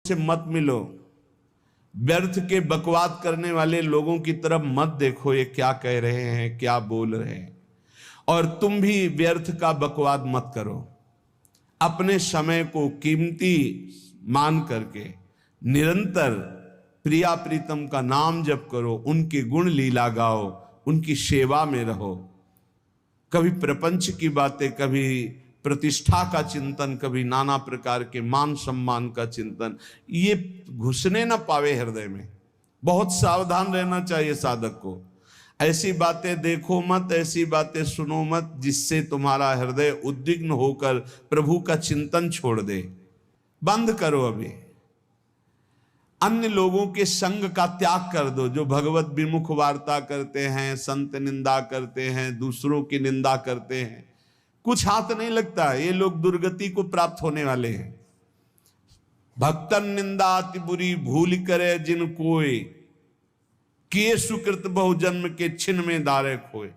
से मत मिलो, व्यर्थ के बकवाद करने वाले लोगों की तरफ मत देखो, ये क्या कह रहे हैं, क्या बोल रहे हैं, और तुम भी व्यर्थ का बकवाद मत करो। अपने समय को कीमती मान करके निरंतर प्रिया प्रीतम का नाम जप करो, उनके गुण लीला गाओ, उनकी सेवा में रहो। कभी प्रपंच की बातें, कभी प्रतिष्ठा का चिंतन, कभी नाना प्रकार के मान सम्मान का चिंतन, ये घुसने ना पावे हृदय में। बहुत सावधान रहना चाहिए साधक को। ऐसी बातें देखो मत, ऐसी बातें सुनो मत जिससे तुम्हारा हृदय उद्विग्न होकर प्रभु का चिंतन छोड़ दे। बंद करो अभी। अन्य लोगों के संग का त्याग कर दो, जो भगवत विमुख वार्ता करते हैं, संत निंदा करते हैं, दूसरों की निंदा करते हैं, कुछ हाथ नहीं लगता। ये लोग दुर्गति को प्राप्त होने वाले हैं। भक्तन निंदा अति बुरी भूल करे जिन कोय, किए सुकृत बहु जन्म के छिन में दारे खोए।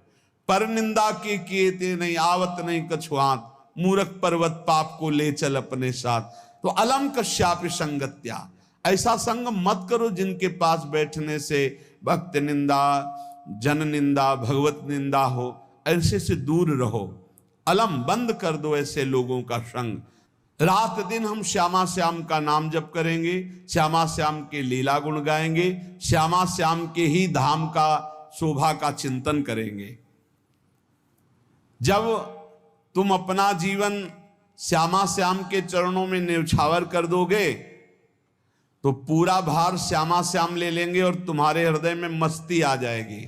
पर निंदा के किए ते नहीं, आवत नहीं कछुआत, मूर्ख पर्वत पाप को ले चल अपने साथ। तो अलम कश्यापि संगत्या, ऐसा संग मत करो जिनके पास बैठने से भक्त निंदा, जन निंदा, भगवत निंदा हो। ऐसे से दूर रहो। अलम बंद कर दो ऐसे लोगों का संग। रात दिन हम श्यामा श्याम का नाम जप करेंगे, श्यामा श्याम के लीला गुण गाएंगे, श्यामा श्याम के ही धाम का शोभा का चिंतन करेंगे। जब तुम अपना जीवन श्यामा श्याम के चरणों में न्यौछावर कर दोगे तो पूरा भार श्यामा श्याम ले लेंगे और तुम्हारे हृदय में मस्ती आ जाएगी।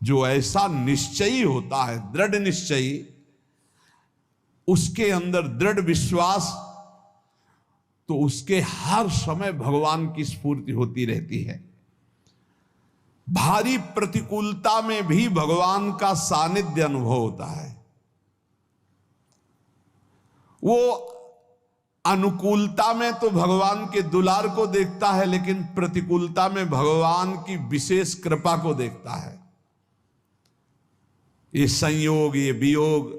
जो ऐसा निश्चयी होता है, दृढ़ निश्चयी, उसके अंदर दृढ़ विश्वास, तो उसके हर समय भगवान की स्फूर्ति होती रहती है। भारी प्रतिकूलता में भी भगवान का सानिध्य अनुभव होता है। वो अनुकूलता में तो भगवान के दुलार को देखता है, लेकिन प्रतिकूलता में भगवान की विशेष कृपा को देखता है। ये संयोग, ये वियोग,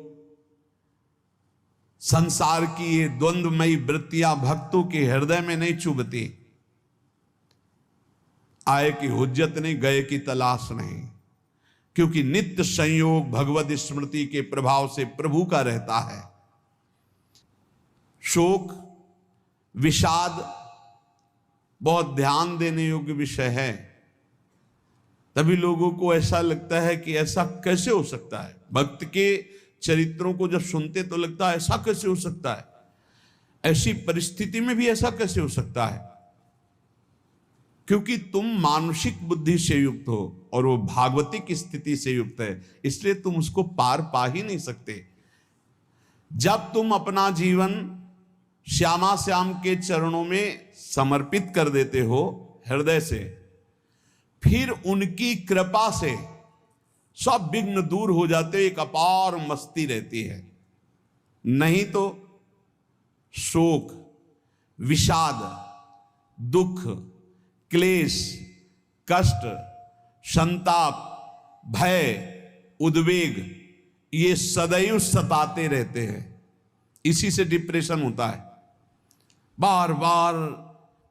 संसार की ये द्वंद्वमयी वृत्तियां भक्तों के हृदय में नहीं चुभती। आए की हुज्जत नहीं, गए की तलाश नहीं, क्योंकि नित्य संयोग भगवत स्मृति के प्रभाव से प्रभु का रहता है। शोक, विषाद बहुत ध्यान देने योग्य विषय है। तभी लोगों को ऐसा लगता है कि ऐसा कैसे हो सकता है। भक्त के चरित्रों को जब सुनते तो लगता है ऐसा कैसे हो सकता है, ऐसी परिस्थिति में भी ऐसा कैसे हो सकता है। क्योंकि तुम मानसिक बुद्धि से युक्त हो और वो भागवतिक स्थिति से युक्त है, इसलिए तुम उसको पार पा ही नहीं सकते। जब तुम अपना जीवन श्यामा श्याम के चरणों में समर्पित कर देते हो हृदय से, फिर उनकी कृपा से सब विघ्न दूर हो जाते, एक अपार मस्ती रहती है। नहीं तो शोक, विषाद, दुख, क्लेश, कष्ट, संताप, भय, उद्वेग, ये सदैव सताते रहते हैं। इसी से डिप्रेशन होता है। बार बार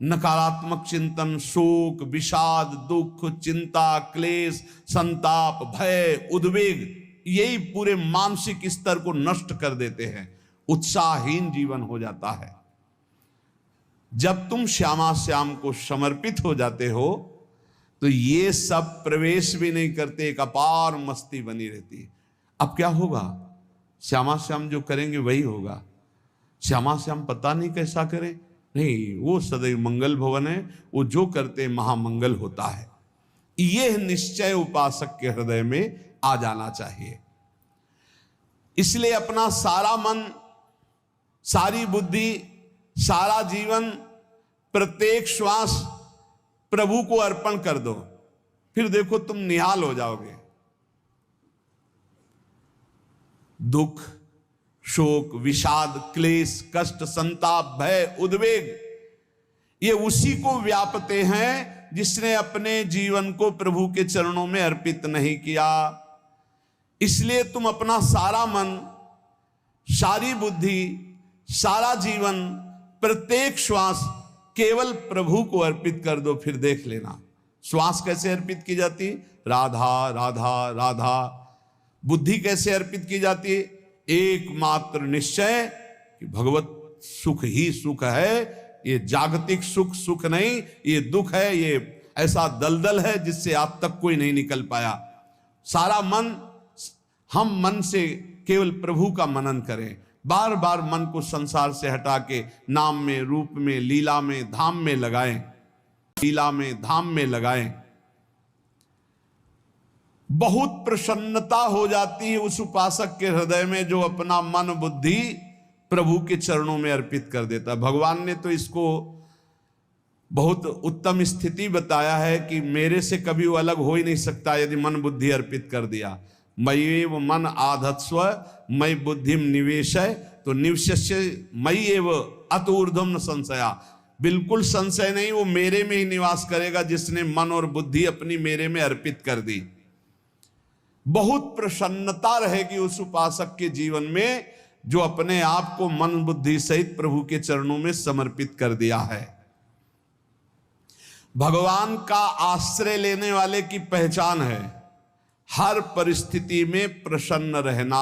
नकारात्मक चिंतन, शोक, विषाद, दुख, चिंता, क्लेश, संताप, भय, उद्वेग, यही पूरे मानसिक स्तर को नष्ट कर देते हैं। उत्साहहीन जीवन हो जाता है। जब तुम श्यामा श्याम को समर्पित हो जाते हो तो ये सब प्रवेश भी नहीं करते, एक अपार मस्ती बनी रहती है। अब क्या होगा? श्यामा श्याम जो करेंगे वही होगा। श्यामा श्याम पता नहीं कैसा करें, नहीं, वो सदैव मंगल भवन है, वो जो करते महामंगल होता है। यह निश्चय उपासक के हृदय में आ जाना चाहिए। इसलिए अपना सारा मन, सारी बुद्धि, सारा जीवन, प्रत्येक श्वास प्रभु को अर्पण कर दो, फिर देखो तुम निहाल हो जाओगे। दुख, शोक, विषाद, क्लेश, कष्ट, संताप, भय, उद्वेग, ये उसी को व्यापते हैं जिसने अपने जीवन को प्रभु के चरणों में अर्पित नहीं किया। इसलिए तुम अपना सारा मन, सारी बुद्धि, सारा जीवन प्रत्येक श्वास केवल प्रभु को अर्पित कर दो, फिर देख लेना श्वास कैसे अर्पित की जाती है, राधा राधा राधा। बुद्धि कैसे अर्पित की जाती है, एकमात्र निश्चय कि भगवत सुख ही सुख है, ये जागतिक सुख सुख नहीं, ये दुख है, ये ऐसा दलदल है जिससे आज तक कोई नहीं निकल पाया। सारा मन, हम मन से केवल प्रभु का मनन करें, बार बार मन को संसार से हटा के नाम में, रूप में, लीला में, धाम में लगाएं, लीला में, धाम में लगाएं। बहुत प्रसन्नता हो जाती है उस उपासक के हृदय में जो अपना मन बुद्धि प्रभु के चरणों में अर्पित कर देता। भगवान ने तो इसको बहुत उत्तम स्थिति बताया है कि मेरे से कभी वो अलग हो ही नहीं सकता यदि मन बुद्धि अर्पित कर दिया। मय्येव मन आधत्स्व मयि बुद्धिम निवेशय, तो निवश्य मय्येव अत ऊर्ध्वं न संशया, बिल्कुल संशय नहीं, वो मेरे में ही निवास करेगा जिसने मन और बुद्धि अपनी मेरे में अर्पित कर दी। बहुत प्रसन्नता रहेगी उस उपासक के जीवन में जो अपने आप को मन बुद्धि सहित प्रभु के चरणों में समर्पित कर दिया है। भगवान का आश्रय लेने वाले की पहचान है हर परिस्थिति में प्रसन्न रहना।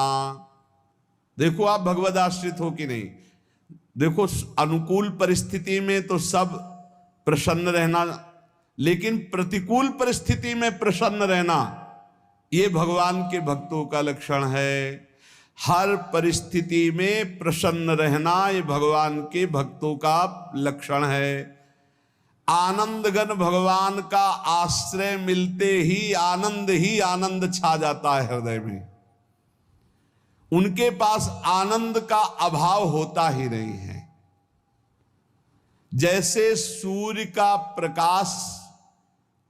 देखो आप भगवद आश्रित हो कि नहीं, देखो अनुकूल परिस्थिति में तो सब प्रसन्न रहना, लेकिन प्रतिकूल परिस्थिति में प्रसन्न रहना ये भगवान के भक्तों का लक्षण है। हर परिस्थिति में प्रसन्न रहना ये भगवान के भक्तों का लक्षण है। आनंदगन भगवान का आश्रय मिलते ही आनंद छा जाता है हृदय में। उनके पास आनंद का अभाव होता ही नहीं है। जैसे सूर्य का प्रकाश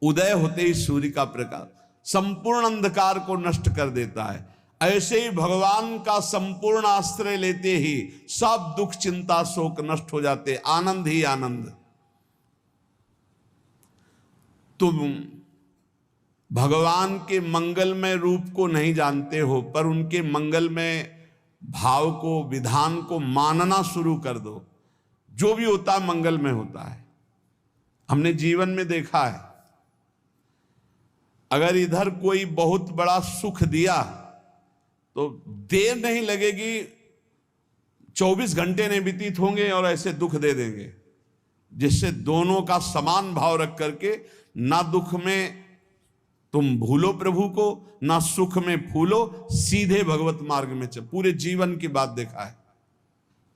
उदय होते ही सूर्य का प्रकाश संपूर्ण अंधकार को नष्ट कर देता है, ऐसे ही भगवान का संपूर्ण आश्रय लेते ही सब दुख चिंता शोक नष्ट हो जाते, आनंद ही आनंद। तुम भगवान के मंगलमय रूप को नहीं जानते हो, पर उनके मंगलमय भाव को, विधान को मानना शुरू कर दो। जो भी होता है मंगलमय होता है। हमने जीवन में देखा है, अगर इधर कोई बहुत बड़ा सुख दिया तो देर नहीं लगेगी, 24 घंटे नहीं व्यतीत होंगे और ऐसे दुख दे देंगे, जिससे दोनों का समान भाव रख करके ना दुख में तुम भूलो प्रभु को, ना सुख में फूलो, सीधे भगवत मार्ग में चल। पूरे जीवन की बात देखा है।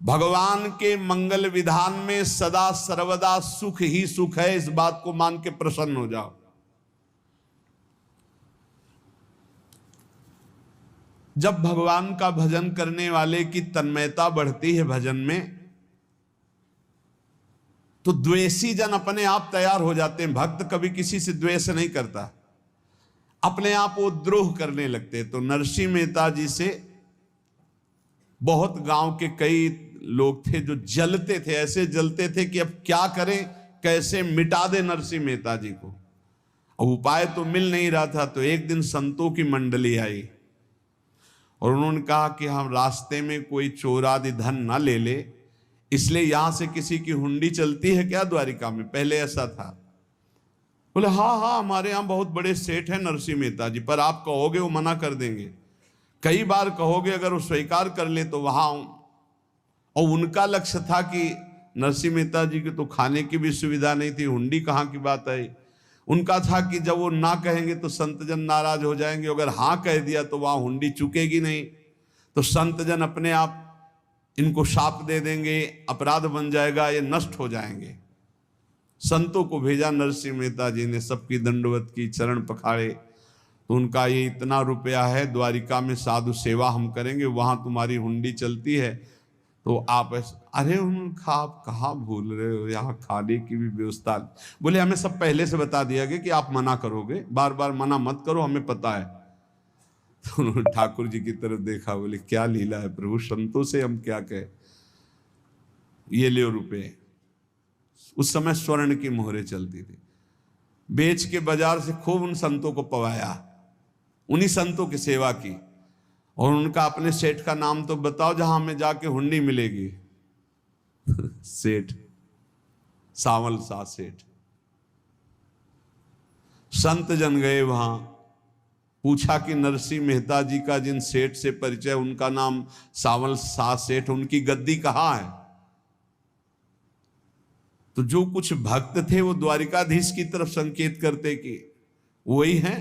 भगवान के मंगल विधान में सदा सर्वदा सुख ही सुख है, इस बात को मान के प्रसन्न हो जाओ। जब भगवान का भजन करने वाले की तन्मयता बढ़ती है भजन में, तो द्वेषी जन अपने आप तैयार हो जाते हैं। भक्त कभी किसी से द्वेष नहीं करता, अपने आप वो द्रोह करने लगते। तो नरसिंह मेहता जी से बहुत गांव के कई लोग थे जो जलते थे, ऐसे जलते थे कि अब क्या करें, कैसे मिटा दे नरसिंह मेहता जी को। अब उपाय तो मिल नहीं रहा था। तो एक दिन संतों की मंडली आई और उन्होंने कहा कि हम रास्ते में कोई चोर आदि धन ना ले ले, इसलिए यहां से किसी की हुंडी चलती है क्या द्वारिका में? पहले ऐसा था। बोले हाँ हाँ, हमारे यहाँ बहुत बड़े सेठ हैं नरसिंह मेहता जी, पर आप कहोगे वो मना कर देंगे। कई बार कहोगे, अगर वो स्वीकार कर ले तो वहां। और उनका लक्ष्य था कि नरसिंह मेहता जी की तो खाने की भी सुविधा नहीं थी, हुंडी कहाँ की बात आई। उनका था कि जब वो ना कहेंगे तो संतजन नाराज हो जाएंगे, अगर हाँ कह दिया तो वहां हुंडी चुकेगी नहीं, तो संतजन अपने आप इनको शाप दे देंगे, अपराध बन जाएगा, ये नष्ट हो जाएंगे। संतों को भेजा नरसिंह मेहता जी ने, सबकी दंडवत की, चरण पखाड़े। तो उनका ये इतना रुपया है, द्वारिका में साधु सेवा हम करेंगे, वहां तुम्हारी हुंडी चलती है तो आप अरे उनका आप कहाँ भूल रहे हो, यहाँ खाने की भी व्यवस्था। बोले हमें सब पहले से बता दिया गया कि आप मना करोगे, बार बार मना मत करो, हमें पता है। तो उन्होंने ठाकुर जी की तरफ देखा, बोले क्या लीला है प्रभु, संतों से हम क्या कहें, ये ले रुपए। उस समय स्वर्ण की मोहरें चलती थी, बेच के बाजार से खूब उन संतों को पवाया, उन्हीं संतों की सेवा की। और उनका अपने सेठ का नाम तो बताओ जहां हमें जाके हुंडी मिलेगी। सेठ, सावल शाह सेठ। संत जन गए वहां, पूछा कि नरसिंह मेहता जी का जिन सेठ से परिचय, उनका नाम सावल शाह सेठ, उनकी गद्दी कहाँ है? तो जो कुछ भक्त थे वो द्वारिकाधीश की तरफ संकेत करते कि वही हैं।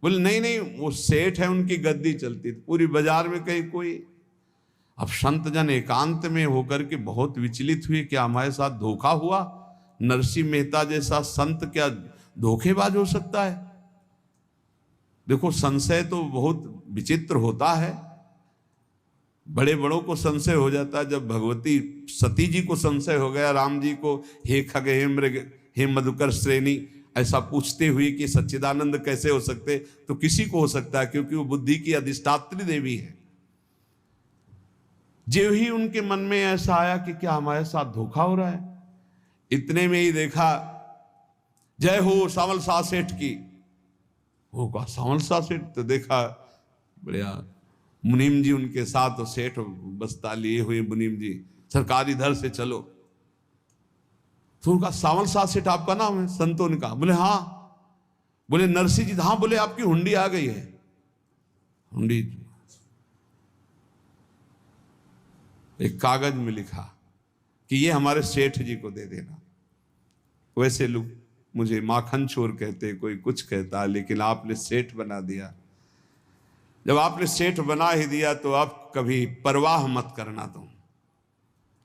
बोले नहीं नहीं, वो सेठ है, उनकी गद्दी चलती। पूरी बाजार में कहीं कोई। अब संत जन एकांत में होकर के बहुत विचलित हुए, क्या हमारे साथ धोखा हुआ? नरसिंह मेहता जैसा संत क्या धोखेबाज हो सकता है? देखो, संशय तो बहुत विचित्र होता है, बड़े बड़ों को संशय हो जाता है। जब भगवती सती जी को संशय हो गया, राम जी को, हे खग हे मृग हे मधुकर श्रेणी, ऐसा पूछते हुए कि सच्चिदानंद कैसे हो सकते, तो किसी को हो सकता है, क्योंकि वो बुद्धि की अधिष्ठात्री देवी है। जो ही उनके मन में ऐसा आया कि क्या हमारे साथ धोखा हो रहा है, इतने में ही देखा जय हो सावल शाह सेठ की। वो कहा सावल शाह सेठ? तो देखा बढ़िया मुनीम जी उनके साथ, तो सेठ बस्ता लिए हुए मुनीम जी, सरकार इधर से चलो। तो उनका सावल शाह सेठ आपका नाम है? संतों ने कहा। बोले हाँ। बोले नरसिंह जी? हाँ। बोले आपकी हुंडी आ गई है। हुंडी एक कागज में लिखा कि ये हमारे सेठ जी को दे देना। वैसे लोग मुझे माखन चोर कहते, कोई कुछ कहता, लेकिन आपने सेठ बना दिया। जब आपने सेठ बना ही दिया तो आप कभी परवाह मत करना तुम।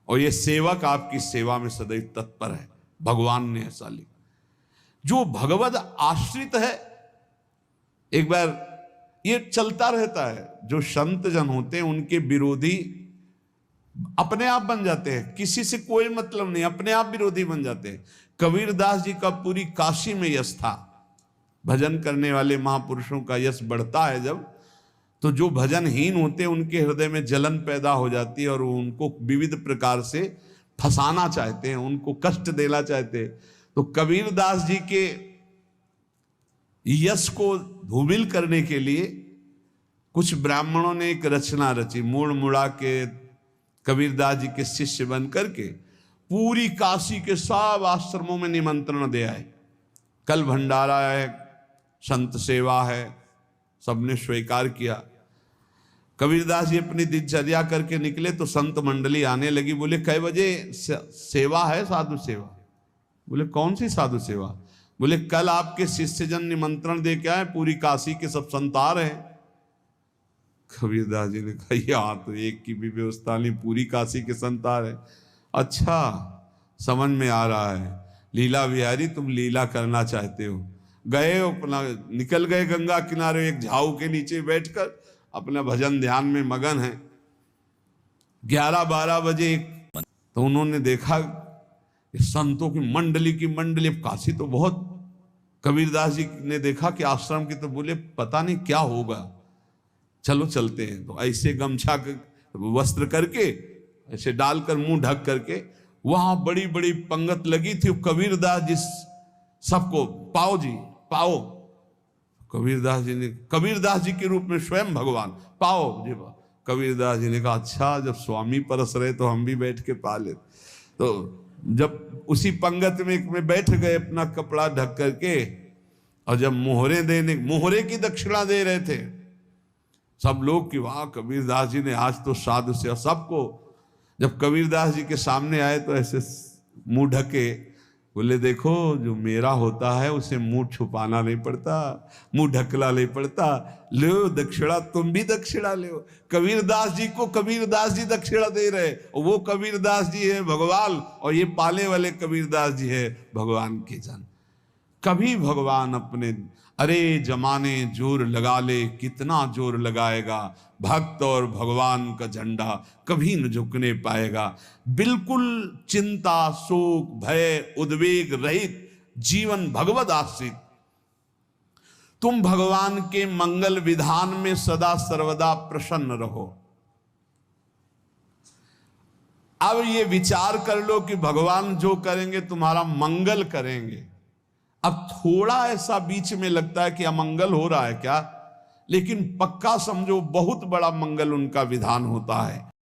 और ये सेवक आपकी सेवा में सदैव तत्पर है। भगवान ने ऐसा लिखा। जो भगवद आश्रित है, एक बार ये चलता रहता है, जो संत जन होते हैं उनके विरोधी अपने आप बन जाते हैं, किसी से कोई मतलब नहीं, अपने आप विरोधी बन जाते हैं। कबीरदास जी का पूरी काशी में यश था। भजन करने वाले महापुरुषों का यश बढ़ता है जब, तो जो भजनहीन होते हैं उनके हृदय में जलन पैदा हो जाती है और वो उनको विविध प्रकार से फंसाना चाहते हैं, उनको कष्ट देना चाहते हैं। तो कबीरदास जी के यश को धूमिल करने के लिए कुछ ब्राह्मणों ने एक रचना रची। मुड़ मुड़ा के कबीरदास जी के शिष्य बन करके पूरी काशी के सब आश्रमों में निमंत्रण दे आए। कल भंडारा है, संत सेवा है, सबने स्वीकार किया। कबीरदास जी अपनी दिनचर्या करके निकले तो संत मंडली आने लगी। बोले कै बजे सेवा है? साधु सेवा। बोले कौन सी साधु सेवा? बोले कल आपके शिष्यजन निमंत्रण दे के आए, पूरी काशी के सब संत आ रहे हैं। कबीरदास जी ने कहा यहाँ तो एक की भी व्यवस्था नहीं, पूरी काशी के संत आ रहे हैं। अच्छा, समझ में आ रहा है, लीला बिहारी तुम लीला करना चाहते हो। गए अपना निकल गए गंगा किनारे, एक झाऊ के नीचे बैठकर अपना भजन ध्यान में मगन है। 11-12 बजे तो उन्होंने देखा संतों की मंडली, काशी तो बहुत। कबीरदास जी ने देखा कि आश्रम की, तो बोले पता नहीं क्या होगा, चलो चलते हैं। तो ऐसे गमछा वस्त्र करके ऐसे डालकर मुंह ढक करके, वहां बड़ी बड़ी पंगत लगी थी। कबीरदास जी सबको पाओ जी पाओ। कबीरदास जी के रूप में स्वयं भगवान पाओ जी। कबीरदास जी ने कहा अच्छा, जब स्वामी परस रहे तो हम भी बैठ के पा ले। तो जब उसी पंगत में बैठ गए अपना कपड़ा ढक करके, और जब मोहरे की दक्षिणा दे रहे थे सब लोग कि वाह कबीरदास जी ने आज तो साधु से। सबको जब कबीरदास जी के सामने आए तो ऐसे मुंह ढके, बोले देखो जो मेरा होता है उसे मुंह छुपाना नहीं पड़ता, मुंह ढकला नहीं पड़ता। लो दक्षिणा, तुम भी दक्षिणा लो। कबीरदास जी को कबीरदास जी दक्षिणा दे रहे, वो कबीरदास जी है भगवान, और ये पाले वाले कबीरदास जी है भगवान के जन। कभी भगवान अपने, अरे जमाने जोर लगा ले, कितना जोर लगाएगा, भक्त और भगवान का झंडा कभी न झुकने पाएगा। बिल्कुल चिंता, शोक, भय, उद्वेग रहित जीवन भगवद आश्रित। तुम भगवान के मंगल विधान में सदा सर्वदा प्रसन्न रहो। अब ये विचार कर लो कि भगवान जो करेंगे तुम्हारा मंगल करेंगे। अब थोड़ा ऐसा बीच में लगता है कि अमंगल हो रहा है क्या, लेकिन पक्का समझो बहुत बड़ा मंगल उनका विधान होता है।